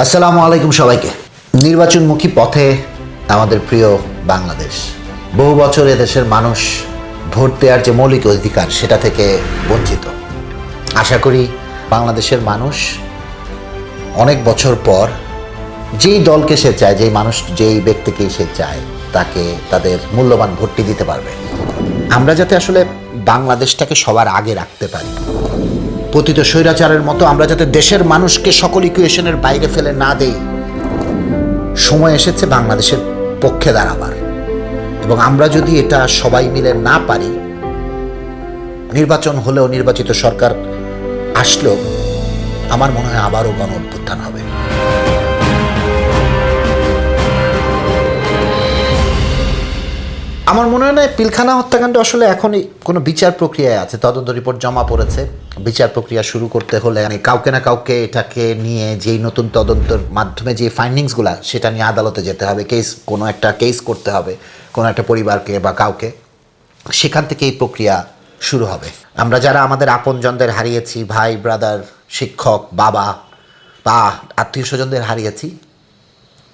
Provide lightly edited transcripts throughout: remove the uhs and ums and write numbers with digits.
আসসালামু আলাইকুম সবাইকে। নির্বাচনমুখী পথে আমাদের প্রিয় বাংলাদেশ। বহু বছর এদেশের মানুষ ভোট দেওয়ার যে মৌলিক অধিকার সেটা থেকে বঞ্চিত। আশা করি বাংলাদেশের মানুষ অনেক বছর পর যেই দলকে সে চায়, যেই ব্যক্তিকে সে চায়, তাকে তাদের মূল্যবান ভোটটি দিতে পারবে। আমরা যাতে আসলে বাংলাদেশটাকে সবার আগে রাখতে পারি, পতিত স্বৈরাচারের মতো আমরা যাতে দেশের মানুষকে সকল ইকুয়েশনের বাইরে ফেলে না দেই, সময় এসেছে বাংলাদেশের পক্ষে দাঁড়াবার। এবং আমরা যদি এটা সবাই মিলে না পারি, নির্বাচন হলেও, নির্বাচিত সরকার আসলেও, আমার মনে হয় আবারও গণ অভ্যুত্থান হবে। আমার মনে হয় না পিলখানা হত্যাকাণ্ড আসলে এখনই কোনো বিচার প্রক্রিয়ায় আছে, তদন্ত রিপোর্ট জমা পড়েছে। বিচার প্রক্রিয়া শুরু করতে হলে কাউকে না কাউকে এটাকে নিয়ে যেই নতুন তদন্তের মাধ্যমে যে ফাইন্ডিংসগুলা, সেটা নিয়ে আদালতে যেতে হবে, কোনো একটা কেস করতে হবে কোনো একটা পরিবারকে বা কাউকে, সেখান থেকে এই প্রক্রিয়া শুরু হবে। আমরা যারা আমাদের আপনজনদের হারিয়েছি, ভাই, ব্রাদার, শিক্ষক, বাবা বা আত্মীয় স্বজনদের হারিয়েছি,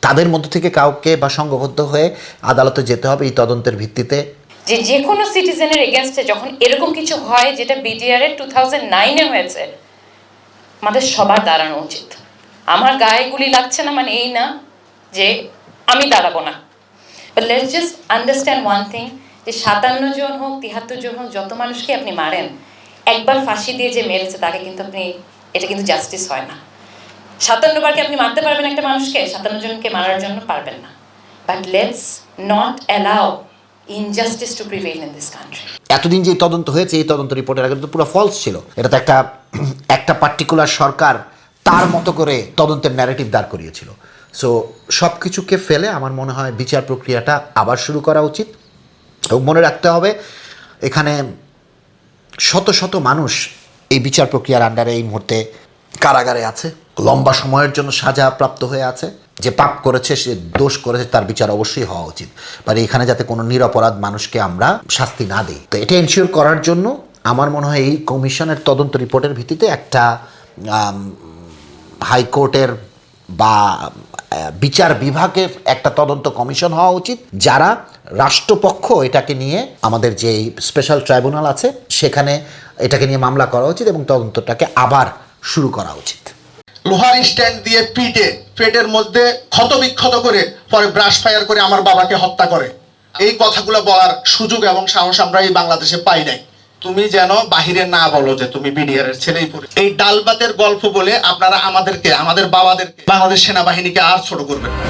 তাদের মধ্য থেকে কাউকে বা সংঘবদ্ধ হয়ে আদালতে যেতে হবে এই তদন্তের ভিত্তিতে। যে কোনো সিটিজেনের এগেনস্টে যখন এরকম কিছু হয়, যেটা বিডিআর এর 2009-এ হয়েছে, আমাদের সবার দাঁড়ানো উচিত। আমার গায়ে গুলি লাগছে না মানে এই না যে আমি দাঁড়াবো না। But let's just understand one thing, যে 57 জন হোক, 73 জন হোক, যত মানুষকে আপনি মারেন, একবার ফাঁসি দিয়ে যে মেরেছে তাকে কিন্তু এটা কিন্তু জাস্টিস হয় না। 57 বারকে আপনি মারতে পারবেন একটা মানুষকে, 57 জনকে মারার জন্য পারবেন না। But let's not allow injustice to prevail in this country. এতদিন যে তদন্ত হয়েছে, এই তদন্ত রিপোর্টের আগে তো পুরো ফলস ছিল। এটা তো একটা পার্টিকুলার সরকার তার মতো করে তদন্তের ন্যারেটিভ দাঁড় করিয়েছিল। সো সব কিছুকে ফেলে আমার মনে হয় বিচার প্রক্রিয়াটা আবার শুরু করা উচিত। এবং মনে রাখতে হবে, এখানে শত শত মানুষ এই বিচার প্রক্রিয়ার আন্ডারে এই মুহূর্তে কারাগারে আছে, লম্বা সময়ের জন্য সাজাপ্রাপ্ত হয়ে আছে। যে পাপ করেছে, সে দোষ করেছে, তার বিচার অবশ্যই হওয়া উচিত। মানে এখানে যাতে কোনো নিরপরাধ মানুষকে আমরা শাস্তি না দিই, তো এটা এনশিওর করার জন্য আমার মনে হয় এই কমিশনের তদন্ত রিপোর্টের ভিত্তিতে একটা হাইকোর্টের বা বিচার বিভাগের একটা তদন্ত কমিশন হওয়া উচিত, যারা রাষ্ট্রপক্ষ এটাকে নিয়ে, আমাদের যে স্পেশাল ট্রাইব্যুনাল আছে সেখানে এটাকে নিয়ে মামলা করা উচিত এবং তদন্তটাকে আবার শুরু করা উচিত। লোহার স্ট্যান্ড দিয়ে পেটের মধ্যে ক্ষত বিক্ষত করে পরে ব্রাশ ফায়ার করে আমার বাবাকে হত্যা করে। এই কথাগুলো বলার সুযোগ এবং সাহস আমরা এই বাংলাদেশে পাই নাই। তুমি যেন বাহিরে না বলো যে তুমি বিডিআর এর ছেলেই পড়ে। এই ডালবাতের গল্প বলে আপনারা আমাদের বাবাদেরকে, বাংলাদেশ সেনাবাহিনীকে আর ছোট করবেন না।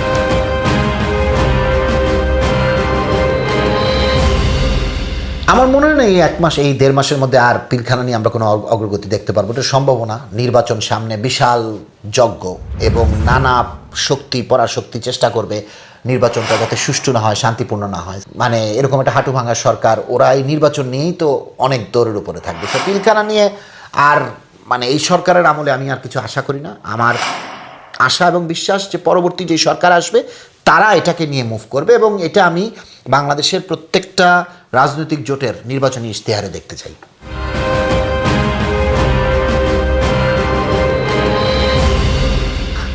আমার মনে হয় না এই 1 মাস, এই 1.5 মাসের মধ্যে আর পিলখানা নিয়ে আমরা কোনো অগ্রগতি দেখতে পারবো। এটা সম্ভব না। নির্বাচন সামনে, বিশাল যজ্ঞ, এবং নানা শক্তি পরাশক্তি চেষ্টা করবে নির্বাচনটা যাতে সুষ্ঠু না হয়, শান্তিপূর্ণ না হয়। মানে এরকম একটা হাঁটু ভাঙা সরকার, ওরা এই নির্বাচন নিয়েই তো অনেক দৌড়ের উপরে থাকবে। তো পিলখানা নিয়ে আর এই সরকারের আমলে আমি আর কিছু আশা করি না। আমার আশা এবং বিশ্বাস যে পরবর্তী যে সরকার আসবে তারা এটাকে নিয়ে মুভ করবে, এবং এটা আমি বাংলাদেশের প্রত্যেকটা রাজনৈতিক জোটের নির্বাচনী ইশতেহারে দেখতে চাই।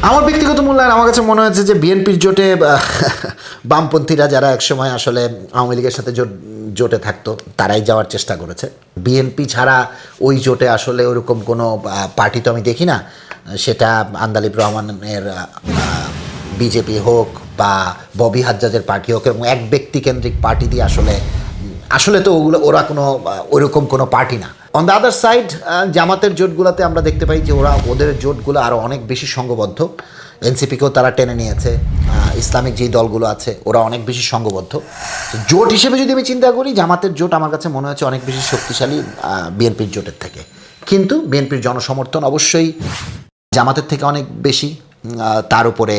আমার ব্যক্তিগত মূল্যায়ন, আমার কাছে মনে হয়েছে যে বিএনপির জোটে বামপন্থীরা যারা একসময় আসলে আওয়ামী লীগের সাথে জোটে থাকতো, তারাই যাওয়ার চেষ্টা করেছে। বিএনপি ছাড়া ওই জোটে আসলে ওরকম কোনো পার্টি তো আমি দেখি না, সেটা আন্দালিব রহমানের বিজেপি হোক বা ববি হাজ্জাজের পার্টি হোক, এবং এক ব্যক্তি কেন্দ্রিক পার্টি দিয়ে আসলে তো ওরা কোনো ওইরকম কোনো পার্টি না। অন দ্য আদার সাইড, জামাতের জোটগুলোতে আমরা দেখতে পাই যে ওদের জোটগুলো আরও অনেক বেশি সংঘবদ্ধ। এনসিপিকেও তারা টেনে নিয়েছে, ইসলামিক যেই দলগুলো আছে ওরা অনেক বেশি সংঘবদ্ধ। জোট হিসেবে যদি আমি চিন্তা করি, জামাতের জোট আমার কাছে মনে হচ্ছে অনেক বেশি শক্তিশালী বিএনপির জোটের থেকে। কিন্তু বিএনপির জনসমর্থন অবশ্যই জামাতের থেকে অনেক বেশি। তার উপরে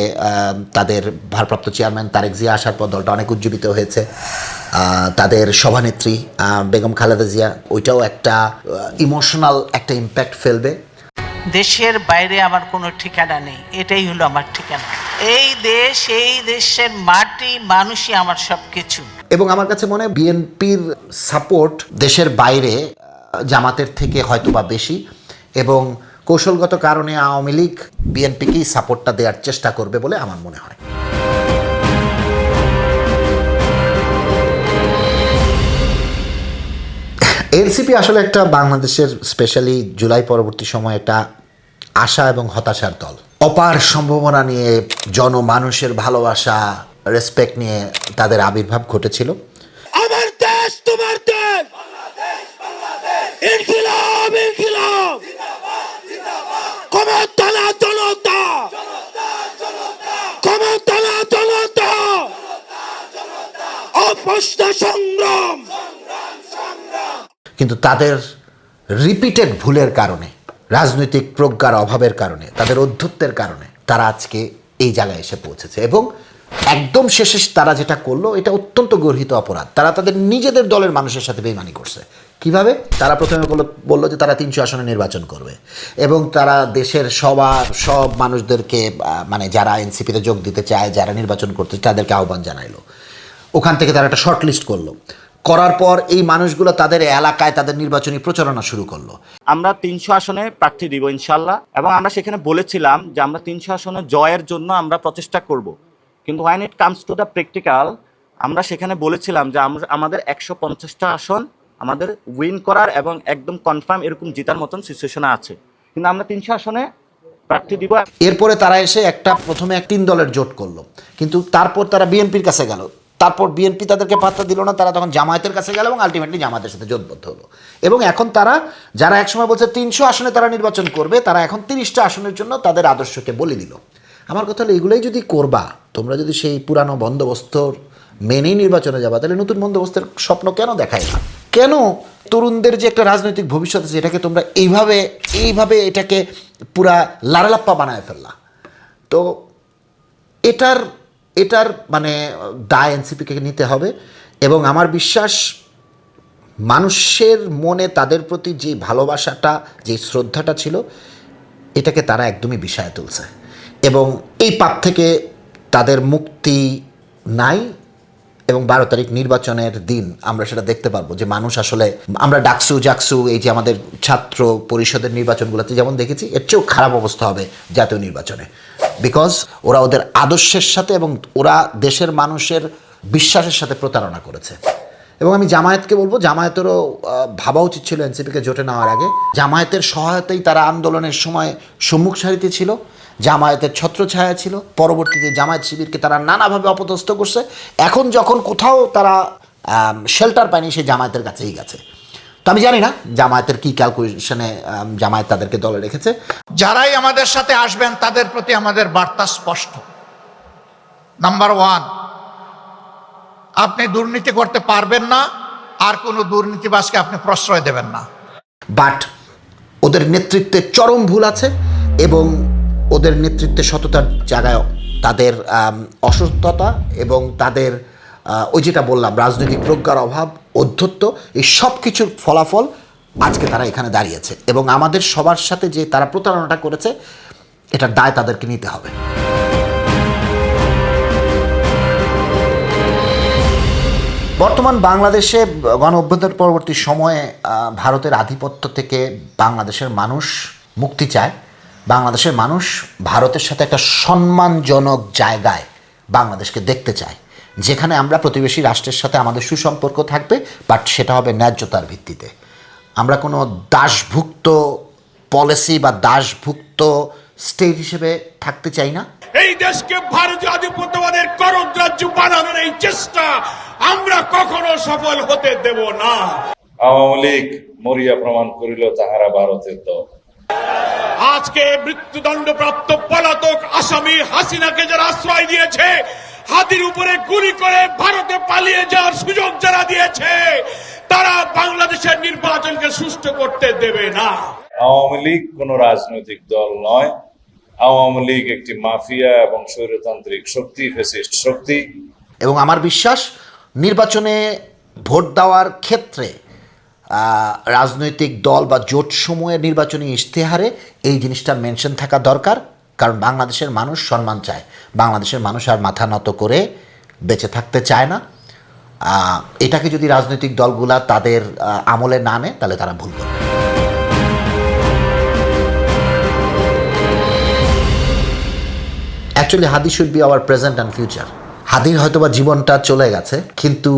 তাদের ভারপ্রাপ্ত চেয়ারম্যান তারেক জিয়া আসার পর দলটা অনেক উজ্জীবিত হয়েছে। তাদের সভানেত্রী বেগম খালেদা জিয়া, ওইটাও একটা ইমোশনাল একটা ইম্প্যাক্ট ফেলবে। দেশের বাইরে আমার কোনো ঠিকানা নেই, এটাই হলো আমার ঠিকানা। এই দেশ, এই দেশের মাটি, মানুষই আমার সব কিছু। এবং আমার কাছে মনে হয় বিএনপির সাপোর্ট দেশের বাইরে জামাতের থেকে হয়তো বা বেশি, এবং কৌশলগত কারণে আওয়ামী লীগ বিএনপিকেই সাপোর্টটা দেওয়ার চেষ্টা করবে বলে আমার মনে হয়। এনসিপি আসলে একটা বাংলাদেশের স্পেশালি জুলাই পরবর্তী সময় একটা আশা এবং হতাশার দল। অপার সম্ভাবনা নিয়ে, জনমানুষের ভালোবাসা, রেসপেক্ট নিয়ে তাদের আবির্ভাব ঘটেছিল। আমার দেশ তোমার দেশ, ইনকিলাব ইনকিলাব, ক্ষমতা না জনতা, ক্ষমতা না জনতা, অপস্ত সংগ্রাম। কিন্তু তাদের রিপিটেড ভুলের কারণে, রাজনৈতিক প্রজ্ঞার অভাবের কারণে, তাদের অধ্যত্বের কারণে তারা আজকে এই জায়গায় এসে পৌঁছেছে। এবং একদম শেষে তারা যেটা করলো এটা অত্যন্ত গর্হিত অপরাধ। তারা তাদের নিজেদের দলের মানুষের সাথে বেইমানি করছে। কিভাবে? তারা প্রথমে বললো যে তারা 300 আসনে নির্বাচন করবে এবং তারা দেশের সব মানুষদেরকে, মানে যারা এনসিপিতে যোগ দিতে চায়, যারা নির্বাচন করতে চায়, তাদেরকে আহ্বান জানাইলো। ওখান থেকে তারা একটা শর্ট লিস্ট করলো। করার পর এই মানুষগুলো তাদের এলাকায় তাদের নির্বাচনী প্রচারণা শুরু করলো। আমরা 300 আসনে প্রার্থী দিব ইনশাল্লাহ, এবং আমরা সেখানে বলেছিলাম যে আমরা 300 আসনে জয়ের জন্য আমরা প্রচেষ্টা করব। কিন্তু when it comes to the practical, আমরা সেখানে বলেছিলাম যে আমাদের 150টা আসন আমাদের উইন করার এবং একদম কনফার্ম এরকম জেতার মতন সিচুয়েশনে আছে, কিন্তু আমরা 300 আসনে প্রার্থী দিব। এরপরে তারা এসে প্রথমে 3 দলের জোট করলো, কিন্তু তারপর তারা বিএনপির কাছে গেল। তারপর বিএনপি তাদেরকে পাত্তা দিল না, তারা তখন জামায়াতের কাছে গেল এবং আলটিমেটলি জামায়াতের সাথে জোটবদ্ধ হলো। এবং এখন তারা, যারা একসময় বলছে 300 আসনে তারা নির্বাচন করবে, তারা এখন 30টা আসনের জন্য তাদের আদর্শকে বলে দিল। আমার কথা হলো, এগুলোই যদি করবা, তোমরা যদি সেই পুরানো বন্দোবস্তর মেনেই নির্বাচনে যাবা, তাহলে নতুন বন্দোবস্তের স্বপ্ন কেন দেখায় না? কেন তরুণদের যে একটা রাজনৈতিক ভবিষ্যৎ আছে এটাকে তোমরা এইভাবে এটাকে পুরা লারালাপ্পা বানায় ফেললা? তো এটার মানে দায় এনসিপিকে নিতে হবে। এবং আমার বিশ্বাস, মানুষের মনে তাদের প্রতি যে ভালোবাসাটা, যে শ্রদ্ধাটা ছিল, এটাকে তারা একদমই বিষয়ে তুলছে। এবং এই পাপ থেকে তাদের মুক্তি নাই। এবং 12 তারিখ নির্বাচনের দিন আমরা সেটা দেখতে পারবো যে মানুষ আসলে, আমরা জাকসু এই যে আমাদের ছাত্র পরিষদের নির্বাচনগুলোতে যেমন দেখেছি, এর চেয়েও খারাপ অবস্থা হবে জাতীয় নির্বাচনে। বিকজ ওরা ওদের আদর্শের সাথে এবং ওরা দেশের মানুষের বিশ্বাসের সাথে প্রতারণা করেছে। এবং আমি জামায়াতকে বলবো, জামায়াতেরও ভাবা উচিত ছিল এনসিপিকে জোটে নেওয়ার আগে। জামায়াতের সহায়তায় তারা আন্দোলনের সময় সম্মুখ সারিতে ছিল, জামায়াতের ছত্রছায়া ছিল। পরবর্তীতে জামায়াত শিবিরকে তারা নানাভাবে অপদস্থ করছে। এখন যখন কোথাও তারা শেল্টার পায়নি, সে জামায়াতের কাছেই গেছে। তো আমি জানি না জামায়াতের কি ক্যালকুলেশনে জামায়াত তাদেরকে দলে রেখেছে। যারাই আমাদের সাথে আসবেন তাদের প্রতি আমাদের বার্তা স্পষ্ট। নাম্বার 1, আপনি দুর্নীতি করতে পারবেন না, আর কোনো দুর্নীতিবাজকে আপনি প্রশ্রয় দেবেন না। বাট ওদের নেতৃত্বে চরম ভুল আছে এবং ওদের নেতৃত্বে সততার জায়গায় তাদের অসততা এবং তাদের ওই যেটা বললাম রাজনৈতিক প্রজ্ঞার অভাব, অধ্যত্ব, এই সব কিছুর ফলাফল আজকে তারা এখানে দাঁড়িয়েছে। এবং আমাদের সবার সাথে যে তারা প্রতারণাটা করেছে, এটার দায় তাদেরকে নিতে হবে। বর্তমান বাংলাদেশে গণ অভ্যুত্থান পরবর্তী সময়ে ভারতের আধিপত্য থেকে বাংলাদেশের মানুষ মুক্তি চায়। বাংলাদেশের মানুষ ভারতের সাথে একটা সম্মানজনক জায়গায় বাংলাদেশকে দেখতে চায়, যেখানে আমরা প্রতিবেশী রাষ্ট্রের সাথে আমাদের সুসম্পর্ক থাকবে, বাট সেটা হবে ন্যায্যতার ভিত্তিতে। আমরা কোনো দাসভুক্ত পলিসি বা দাসভুক্ত স্টেট হিসেবে থাকতে চাই না। এই দেশকে ভারতীয় আধিপত্যবাদের করগ্রাহ্য বানানোর এই চেষ্টা আমরা কখনো সফল হতে দেব না। আওয়ামী লীগ মরিয়া প্রমাণ করিল তাহারা ভারতের দল। আজকে মৃত্যুদণ্ডপ্রাপ্ত পলাতক আসামি হাসিনাকে যারা আশ্রয় দিয়েছে, হাতির উপরে গুলি করে ভারতে পালিয়ে যাওয়ার সুযোগ যারা দিয়েছে, তারা বাংলাদেশের নির্বাচনকে সুষ্ঠু করতে দেবে না। আওয়ামী লীগ কোন রাজনৈতিক দল নয়। আওয়ামী লীগ একটি মাফিয়া এবং স্বৈরতান্ত্রিক শক্তি, ফ্যাসিস্ট শক্তি। এবং আমার বিশ্বাস, নির্বাচনে ভোট দেওয়ার ক্ষেত্রে রাজনৈতিক দল বা জোটসমূহের নির্বাচনী ইশতেহারে এই জিনিসটা মেনশন থাকা দরকার। কারণ বাংলাদেশের মানুষ সম্মান চায়, বাংলাদেশের মানুষ আর মাথা নত করে বেঁচে থাকতে চায় না। এটাকে যদি রাজনৈতিক দলগুলা তাদের আমলে না নেয়, তাহলে তারা ভুল করবে। Actually Hadi should be hour present and future. হাদির হয়তোবা জীবনটা চলে গেছে, কিন্তু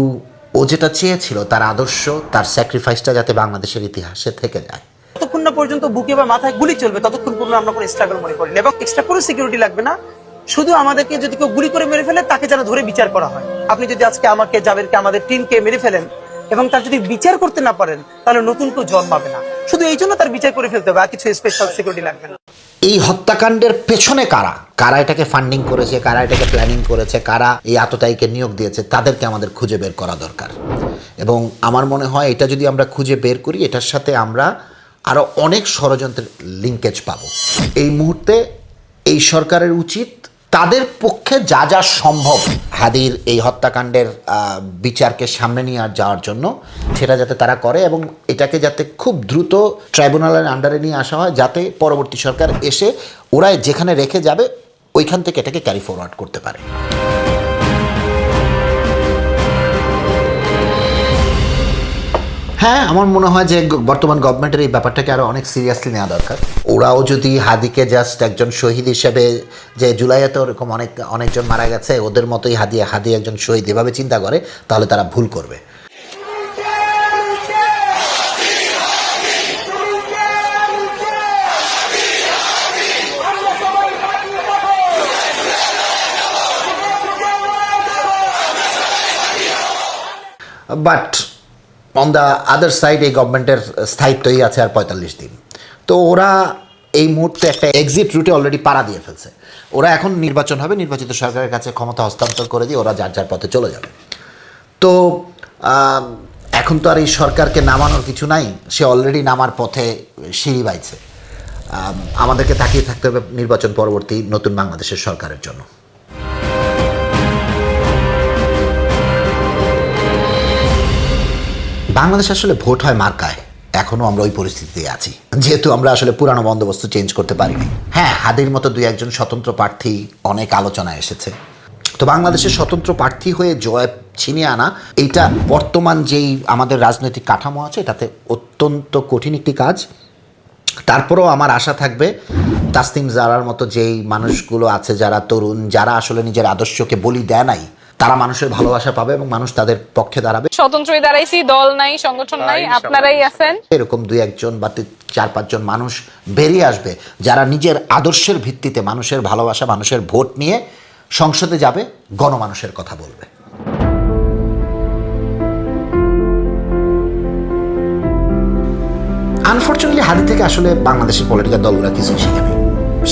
ও যেটা চেয়েছিল তার আদর্শ, তার স্যাক্রিফাইসটা যাতে বাংলাদেশের ইতিহাসে থেকে যায়। ততক্ষণ না পর্যন্ত বুকে বা মাথায় গুলি চলবে ততক্ষণ পর্যন্ত আমরা কোনো স্ট্রাগল মনে করি না, এবং এক্সট্রা কোনো সিকিউরিটি লাগবে না। শুধু আমাদেরকে যদি কেউ গুলি করে মেরে ফেলে তাকে যেন ধরে বিচার করা হয়। আপনি যদি আজকে আমাকে, জাবেরকে, আমাদের টিমকে মেরে ফেলেন এবং তার যদি বিচার করতে না পারেন, তাহলে নতুন কেউ জন্মাবে না। শুধু এই জন্য তার বিচার করে ফেলতে হবে, আর কিছু স্পেশাল সিকিউরিটি লাগবে না। এই হত্যাকাণ্ডের পেছনে কারা কারা এটাকে ফান্ডিং করেছে, কারা এটাকে প্ল্যানিং করেছে, কারা এই আততায়ীকে নিয়োগ দিয়েছে, তাদেরকে আমাদের খুঁজে বের করা দরকার। এবং আমার মনে হয় এটা যদি আমরা খুঁজে বের করি, এটার সাথে আমরা আরও অনেক ষড়যন্ত্রের লিঙ্কেজ পাবো। এই মুহূর্তে এই সরকারের উচিত তাদের পক্ষে যা যা সম্ভব হাদির এই হত্যাকাণ্ডের বিচারকে সামনে নিয়ে যাওয়ার জন্য সেটা যাতে তারা করে, এবং এটাকে যাতে খুব দ্রুত ট্রাইব্যুনালের আন্ডারে নিয়ে আসা হয়, যাতে পরবর্তী সরকার এসে ওরা যেখানে রেখে যাবে ওইখান থেকে এটাকে ক্যারি ফরওয়ার্ড করতে পারে। হ্যাঁ, আমার মনে হয় যে বর্তমান গভর্নমেন্টের এই ব্যাপারটাকে আরও অনেক সিরিয়াসলি নেওয়া দরকার। ওরাও যদি হাদিকে জাস্ট একজন শহীদ হিসেবে, যে জুলাইতে ওরকম অনেকজন মারা গেছে ওদের মতোই হাদি একজন শহীদ এভাবে চিন্তা করে, তাহলে তারা ভুল করবে। But on the other side এই গভর্নমেন্টের স্থায়িত্বই আছে আর 45 দিন। তো ওরা এই মুহূর্তে একটা এক্সিট রুটে অলরেডি পাড়া দিয়ে ফেলছে। ওরা এখন নির্বাচন হবে, নির্বাচিত সরকারের কাছে ক্ষমতা হস্তান্তর করে দিয়ে ওরা যার যার পথে চলে যাবে। তো এখন তো আর এই সরকারকে নামানোর কিছু নাই, সে অলরেডি নামার পথে সিঁড়ি বাইছে। আমাদেরকে তাকিয়ে থাকতে হবে নির্বাচন পরবর্তী নতুন বাংলাদেশের সরকারের জন্য। বাংলাদেশ আসলে ভোট হয় মার্কায়, এখনও আমরা ওই পরিস্থিতিতে আছি, যেহেতু আমরা আসলে পুরানো বন্দোবস্ত চেঞ্জ করতে পারিনি। হ্যাঁ, হাদির মতো দুই একজন স্বতন্ত্র প্রার্থী অনেক আলোচনায় এসেছে। তো বাংলাদেশের স্বতন্ত্র প্রার্থী হয়ে জয় ছিনিয়ে আনা, এইটা বর্তমান যেই আমাদের রাজনৈতিক কাঠামো আছে এটাতে অত্যন্ত কঠিন একটি কাজ। তারপরেও আমার আশা থাকবে তাসনিম জারার মতো যেই মানুষগুলো আছে, যারা তরুণ, যারা আসলে নিজের আদর্শকে বলি দেয় নাই, তারা মানুষের ভালোবাসা পাবে এবং মানুষ তাদের পক্ষে দাঁড়াবে। স্বতন্ত্রই দাঁড়াইছি, দল নাই, সংগঠন নাই, আপনারাই আছেন। এরকম 2-1 বা 4-5 জন মানুষ বেরিয়ে আসবে যারা নিজের আদর্শের ভিত্তিতে মানুষের ভালোবাসা, মানুষের ভোট নিয়ে সংসদে যাবে, গণমানুষের কথা বলবে। আনফর্চুনেটলি হাদি থেকে আসলে বাংলাদেশের পলিটিক্যাল দলগুলো কিছুই শিখেনি,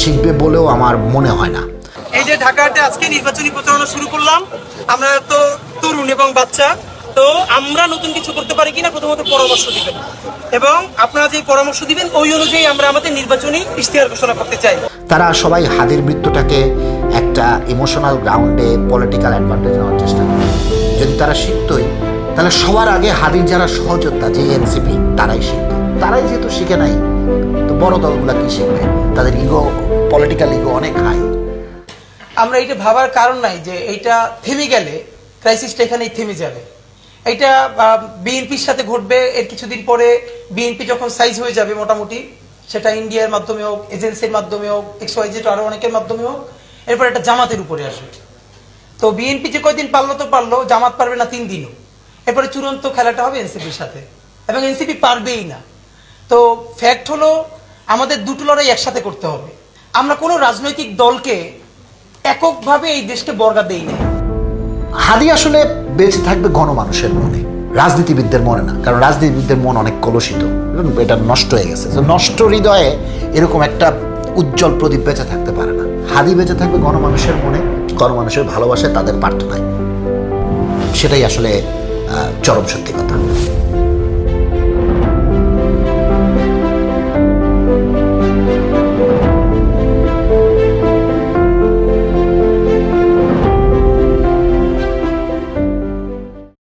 শিখবে বলেও আমার মনে হয় না। এই যে ঢাকাতে আজকে নির্বাচনী প্রচারণা শুরু করলাম, আমরা তো তরুণ এবং বাচ্চা, তো আমরা নতুন কিছু করতে পারি কিনা প্রথমত পরামর্শ দিবেন, এবং আপনারা যে পরামর্শ দিবেন ওই অনুযায়ী আমরা আমাদের নির্বাচনী ইশতেহার ঘোষণা করতে চাই। তারা সবাই হাদির মৃত্যুটাকে একটা ইমোশনাল গ্রাউন্ডে পলিটিক্যাল অ্যাডভান্টেজ নেওয়ার চেষ্টা করে। যদি তারা শিখতই, তাহলে সবার আগে হাদির যারা সহযোদ্ধা, যে এনসিপি, তারাই শিখত। তারাই যেহেতু শিখে নাই, তো বড় দলগুলা কি শিখবে? তাদের ইগো, পলিটিক্যাল ইগো অনেক হাই। আমরা এটা ভাবার কারণ নাই যে এইটা থেমে গেলে ক্রাইসিসটা এখানেই থেমে যাবে। এটা বিএনপির সাথে ঘটবে, এর কিছুদিন পরে বিএনপি যখন সাইজ হয়ে যাবে মোটামুটি, সেটা ইন্ডিয়ার মাধ্যমে হোক, এজেন্সির মাধ্যমে হোক, XYZ আরো অনেকের মাধ্যমে হোক, এরপর এটা জামাতের উপরে আসবে। তো বিএনপি যে কয়দিন পারলো তো পারলো, জামাত পারবে না 3 দিনও। এরপরে চূড়ান্ত খেলাটা হবে এনসিপির সাথে, এবং এনসিপি পারবেই না। তো ফ্যাক্ট হলো আমাদের দুটো লড়াই একসাথে করতে হবে। আমরা কোনো রাজনৈতিক দলকে এককভাবে এই দেশকে বর্গা দেই না। হাদি আসলে বেঁচে থাকবে গণমানুষের মনে, রাজনীতিবিদদের মনে না, কারণ রাজনীতিবিদদের মন অনেক কলুষিত, এটা নষ্ট হয়ে গেছে। নষ্ট হৃদয়ে এরকম একটা উজ্জ্বল প্রদীপ বেঁচে থাকতে পারে না। হাদি বেঁচে থাকবে গণমানুষের মনে, গণমানুষের ভালোবাসায়, তাদের প্রার্থনায়। সেটাই আসলে চরম সত্যি কথা।